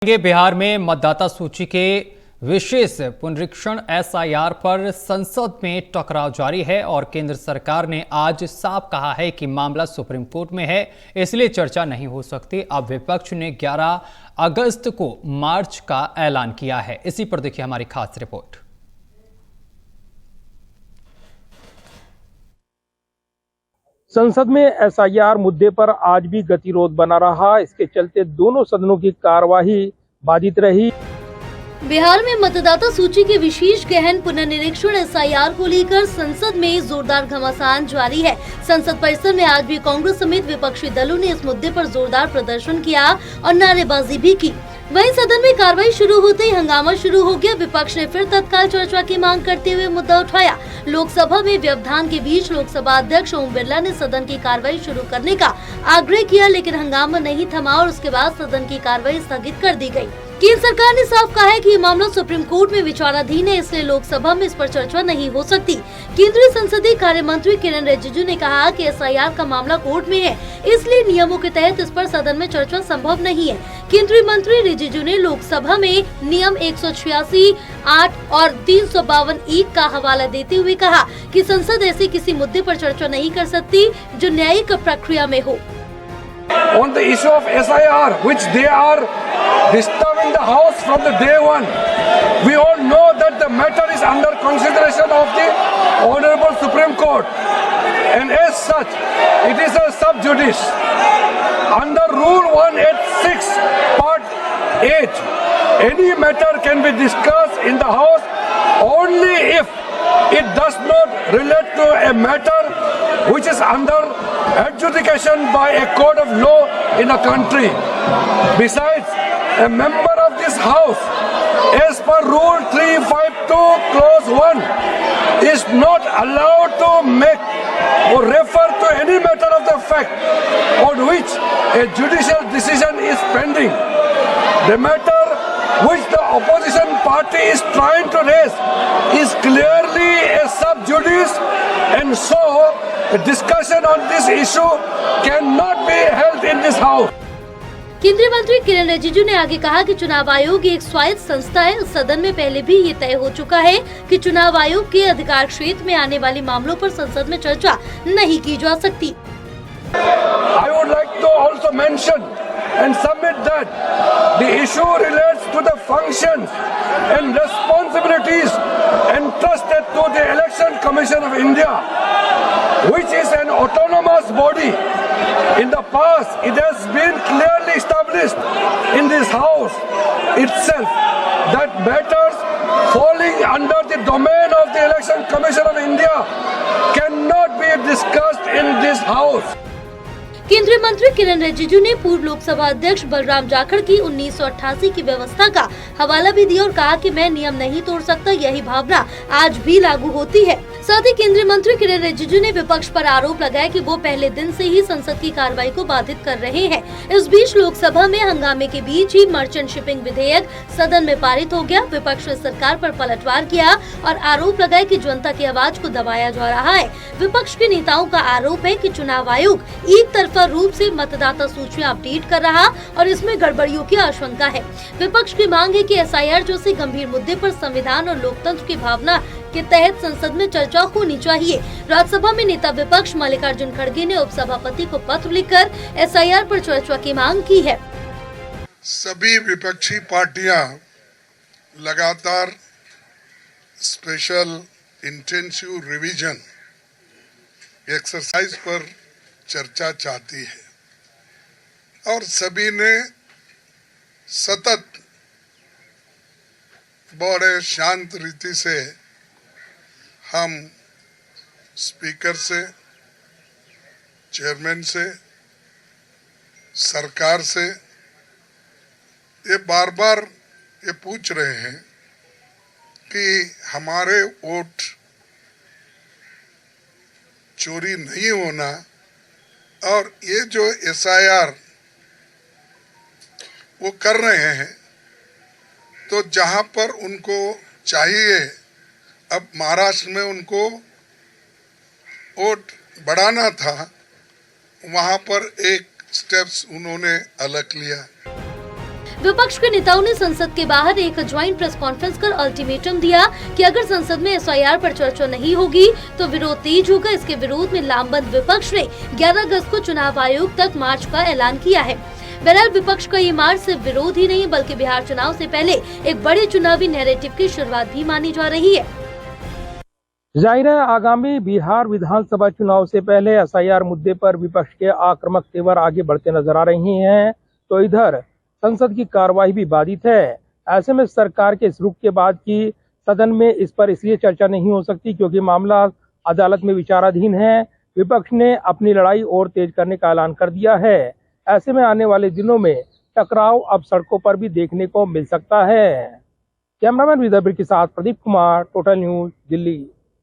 बिहार में मतदाता सूची के विशेष पुनरीक्षण एसआईआर पर संसद में टकराव जारी है और केंद्र सरकार ने आज साफ कहा है कि मामला सुप्रीम कोर्ट में है, इसलिए चर्चा नहीं हो सकती। अब विपक्ष ने 11 अगस्त को मार्च का ऐलान किया है। इसी पर देखिए हमारी खास रिपोर्ट। संसद में एसआईआर मुद्दे पर आज भी गतिरोध बना रहा। इसके चलते दोनों सदनों की कार्यवाही बाधित रही। बिहार में मतदाता सूची के विशेष गहन पुनर्निरीक्षण एसआईआर को लेकर संसद में जोरदार घमासान जारी है। संसद परिसर में आज भी कांग्रेस समेत विपक्षी दलों ने इस मुद्दे पर जोरदार प्रदर्शन किया और नारेबाजी भी की। वहीं सदन में कार्रवाई शुरू होते ही हंगामा शुरू हो गया। विपक्ष ने फिर तत्काल चर्चा की मांग करते हुए मुद्दा उठाया। लोकसभा में व्यवधान के बीच लोकसभा अध्यक्ष ओम बिरला ने सदन की कार्रवाई शुरू करने का आग्रह किया, लेकिन हंगामा नहीं थमा और उसके बाद सदन की कार्रवाई स्थगित कर दी गई। केंद्र सरकार ने साफ कहा है कि ये मामला सुप्रीम कोर्ट में विचाराधीन है, इसलिए लोकसभा में इस पर चर्चा नहीं हो सकती। केंद्रीय संसदीय कार्य मंत्री किरेन रिजिजू ने कहा कि एसआईआर का मामला कोर्ट में है, इसलिए नियमों के तहत इस पर सदन में चर्चा संभव नहीं है। केंद्रीय मंत्री रिजिजू ने लोकसभा में नियम 186, 8 और 352 का हवाला देते हुए कहा कि संसद ऐसे किसी मुद्दे पर चर्चा नहीं कर सकती जो न्यायिक प्रक्रिया में हो। On the issue of SIR, which they are disturbing the House from the day one, we all know that the matter is under consideration of the Honorable Supreme Court, and as such, it is a sub judice. Under Rule 186, Part 8, any matter can be discussed in the House only if it does not relate to a matter which is under adjudication by a court of law in a country. Besides, a member of this House, as per Rule 352 Clause 1, is not allowed to make or refer to any matter of the fact on which a judicial decision is pending. The matter which the opposition party is trying to raise is clearly a sub judice, and so a discussion on this issue cannot be held in this house. केंद्रीय मंत्री किरेन रिजिजू ने आगे कहा कि चुनाव आयोग एक स्वायत्त संस्था है। सदन में पहले भी ये तय हो चुका है कि चुनाव आयोग के अधिकार क्षेत्र में आने वाले मामलों पर संसद में चर्चा नहीं की जा सकती। I would like to also mention and submit that the issue relates to the functions and responsibilities entrusted to the Election Commission of India, which is an autonomous body. In the past, it has been clearly established in this House itself that matters falling under the domain of the Election Commission of India cannot be discussed in this House. केंद्रीय मंत्री किरेन रिजिजू ने पूर्व लोकसभा अध्यक्ष बलराम जाखड़ की 1988 की व्यवस्था का हवाला भी दिया और कहा कि मैं नियम नहीं तोड़ सकता, यही भावना आज भी लागू होती है। साथ ही केंद्रीय मंत्री किरेन रिजिजू ने विपक्ष पर आरोप लगाया कि वो पहले दिन से ही संसद की कार्रवाई को बाधित कर रहे हैं। इस बीच लोकसभा में हंगामे के बीच ही मर्चेंट शिपिंग विधेयक सदन में पारित हो गया। विपक्ष ने सरकार पर पलटवार किया और आरोप लगाया कि जनता की आवाज को दबाया जा रहा है। विपक्ष के नेताओं का आरोप है कि चुनाव आयोग एक तरफा रूप से मतदाता सूचियां अपडेट कर रहा और इसमें गड़बड़ियों की आशंका है। विपक्ष की मांग है कि एसआईआर जैसे गंभीर मुद्दे पर संविधान और लोकतंत्र की भावना के तहत संसद में चर्चा होनी चाहिए। राज्यसभा में नेता विपक्ष मल्लिकार्जुन खड़गे ने उपसभापति को पत्र लिखकर एसआईआर पर चर्चा की मांग की है। सभी विपक्षी पार्टियां लगातार स्पेशल इंटेंसिव रिवीजन एक्सरसाइज पर चर्चा चाहती है और सभी ने सतत बड़े शांत रीति से हम स्पीकर से, चेयरमैन से, सरकार से ये बार बार ये पूछ रहे हैं कि हमारे वोट चोरी नहीं होना, और ये जो एसआईआर वो कर रहे हैं तो जहां पर उनको चाहिए, अब महाराष्ट्र में उनको वोट बढ़ाना था, वहां पर एक स्टेप्स उन्होंने अलग लिया। विपक्ष के नेताओं ने संसद के बाहर एक ज्वाइंट प्रेस कॉन्फ्रेंस कर अल्टीमेटम दिया कि अगर संसद में एसआईआर पर चर्चा नहीं होगी तो विरोध तेज होगा। इसके विरोध में लामबंद विपक्ष ने 11 अगस्त को चुनाव आयोग तक मार्च का ऐलान किया है। बहरहाल विपक्ष का ये मार्च सिर्फ विरोध ही नहीं बल्कि बिहार चुनाव से पहले एक बड़े चुनावी नैरेटिव की शुरुआत भी मानी जा रही है। जाहिर है आगामी बिहार विधानसभा चुनाव से पहले एसआईआर मुद्दे पर विपक्ष के आक्रामक तेवर आगे बढ़ते नजर आ रही हैं, तो इधर संसद की कार्यवाही भी बाधित है। ऐसे में सरकार के इस रुख के बाद की सदन में इस पर इसलिए चर्चा नहीं हो सकती क्योंकि मामला अदालत में विचाराधीन है। विपक्ष ने अपनी लड़ाई और तेज करने का ऐलान कर दिया है। ऐसे में आने वाले दिनों में टकराव अब सड़कों पर भी देखने को मिल सकता है। कैमरामैन विदर्भ के साथ प्रदीप कुमार, टोटल न्यूज, दिल्ली।